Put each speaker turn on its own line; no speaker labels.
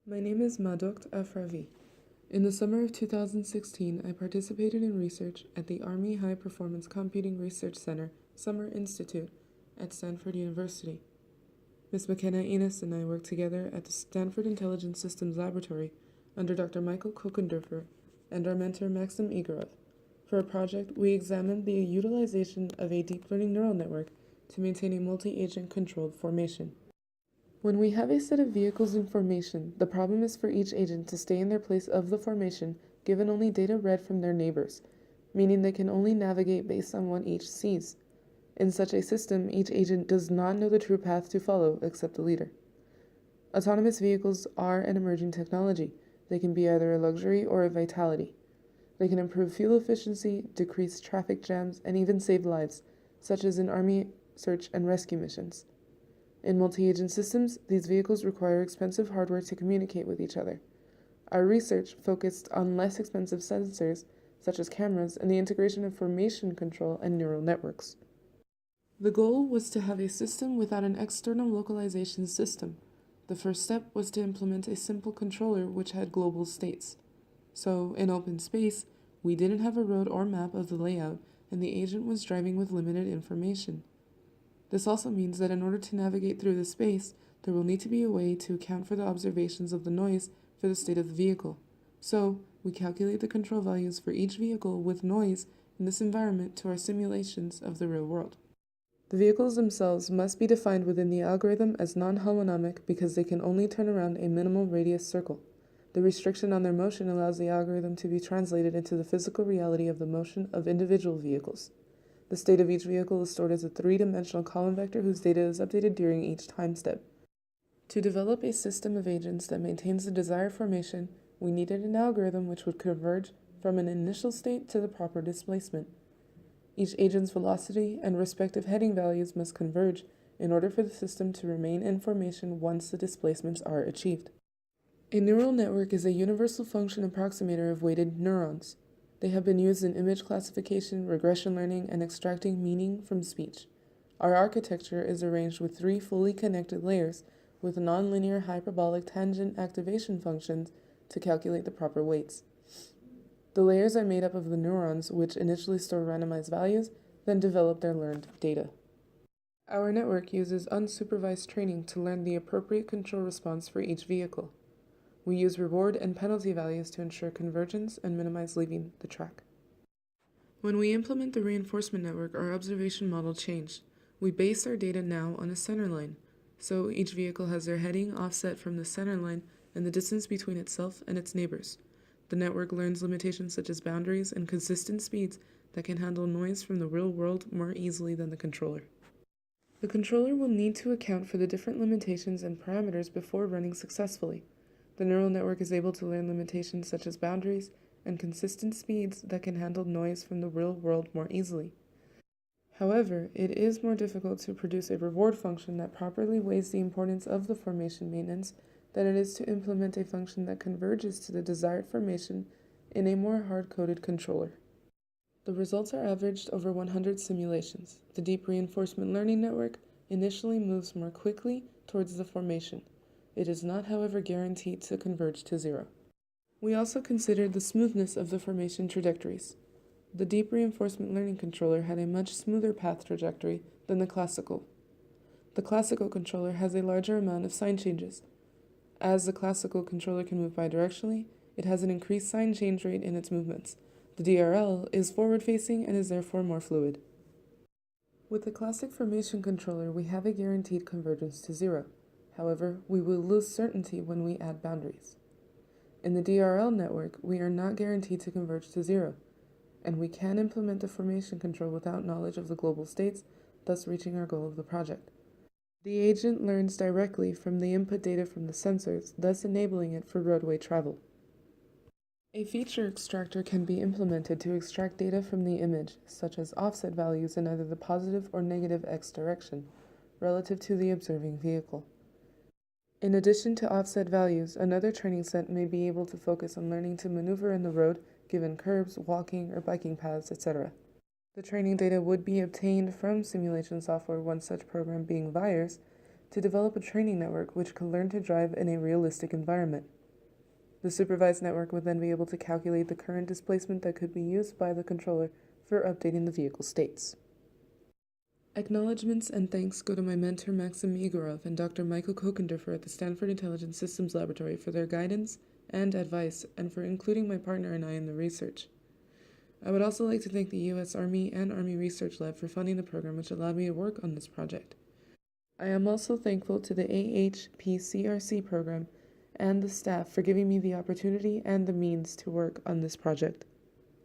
My name is Madok Afravi. In the summer of 2016, I participated in research at the Army High Performance Computing Research Center Summer Institute at Stanford University. Ms. McKenna Enos and I worked together at the Stanford Intelligence Systems Laboratory under Dr. Michael Kokendorfer and our mentor Maxim Igorov. For a project, we examined the utilization of a deep learning neural network to maintain a multi-agent controlled formation. When we have a set of vehicles in formation, the problem is for each agent to stay in their place of the formation given only data read from their neighbors, meaning they can only navigate based on what each sees. In such a system, each agent does not know the true path to follow except the leader. Autonomous vehicles are an emerging technology. They can be either a luxury or a vitality. They can improve fuel efficiency, decrease traffic jams, and even save lives, such as in Army search and rescue missions. In multi-agent systems, these vehicles require expensive hardware to communicate with each other. Our research focused on less expensive sensors, such as cameras, and the integration of formation control and neural networks. The goal was to have a system without an external localization system. The first step was to implement a simple controller which had global states. So, in open space, we didn't have a road or map of the layout, and the agent was driving with limited information. This also means that in order to navigate through the space, there will need to be a way to account for the observations of the noise for the state of the vehicle. So, we calculate the control values for each vehicle with noise in this environment to our simulations of the real world. The vehicles themselves must be defined within the algorithm as non-holonomic because they can only turn around a minimal radius circle. The restriction on their motion allows the algorithm to be translated into the physical reality of the motion of individual vehicles. The state of each vehicle is stored as a three-dimensional column vector whose data is updated during each time step. To develop a system of agents that maintains the desired formation, we needed an algorithm which would converge from an initial state to the proper displacement. Each agent's velocity and respective heading values must converge in order for the system to remain in formation once the displacements are achieved. A neural network is a universal function approximator of weighted neurons. They have been used in image classification, regression learning, and extracting meaning from speech. Our architecture is arranged with 3 fully connected layers with nonlinear hyperbolic tangent activation functions to calculate the proper weights. The layers are made up of the neurons, which initially store randomized values, then develop their learned data. Our network uses unsupervised training to learn the appropriate control response for each vehicle. We use reward and penalty values to ensure convergence and minimize leaving the track. When we implement the reinforcement network, our observation model changed. We base our data now on a center line, so each vehicle has their heading offset from the center line and the distance between itself and its neighbors. The network learns limitations such as boundaries and consistent speeds that can handle noise from the real world more easily than the controller. The controller will need to account for the different limitations and parameters before running successfully. The neural network is able to learn limitations such as boundaries and consistent speeds that can handle noise from the real world more easily. However, it is more difficult to produce a reward function that properly weighs the importance of the formation maintenance than it is to implement a function that converges to the desired formation in a more hard-coded controller. The results are averaged over 100 simulations. The deep reinforcement learning network initially moves more quickly towards the formation. It is not, however, guaranteed to converge to 0. We also considered the smoothness of the formation trajectories. The deep reinforcement learning controller had a much smoother path trajectory than the classical. The classical controller has a larger amount of sign changes. As the classical controller can move bidirectionally, it has an increased sign change rate in its movements. The DRL is forward-facing and is therefore more fluid. With the classic formation controller, we have a guaranteed convergence to 0. However, we will lose certainty when we add boundaries. In the DRL network, we are not guaranteed to converge to 0, and we can implement the formation control without knowledge of the global states, thus reaching our goal of the project. The agent learns directly from the input data from the sensors, thus enabling it for roadway travel. A feature extractor can be implemented to extract data from the image, such as offset values in either the positive or negative x direction, relative to the observing vehicle. In addition to offset values, another training set may be able to focus on learning to maneuver in the road, given curbs, walking, or biking paths, etc. The training data would be obtained from simulation software, one such program being VIRES, to develop a training network which could learn to drive in a realistic environment. The supervised network would then be able to calculate the current displacement that could be used by the controller for updating the vehicle states. Acknowledgements and thanks go to my mentor Maxim Igorov and Dr. Michael Kokendorfer at the Stanford Intelligent Systems Laboratory for their guidance and advice and for including my partner and I in the research. I would also like to thank the U.S. Army and Army Research Lab for funding the program which allowed me to work on this project. I am also thankful to the AHPCRC program and the staff for giving me the opportunity and the means to work on this project.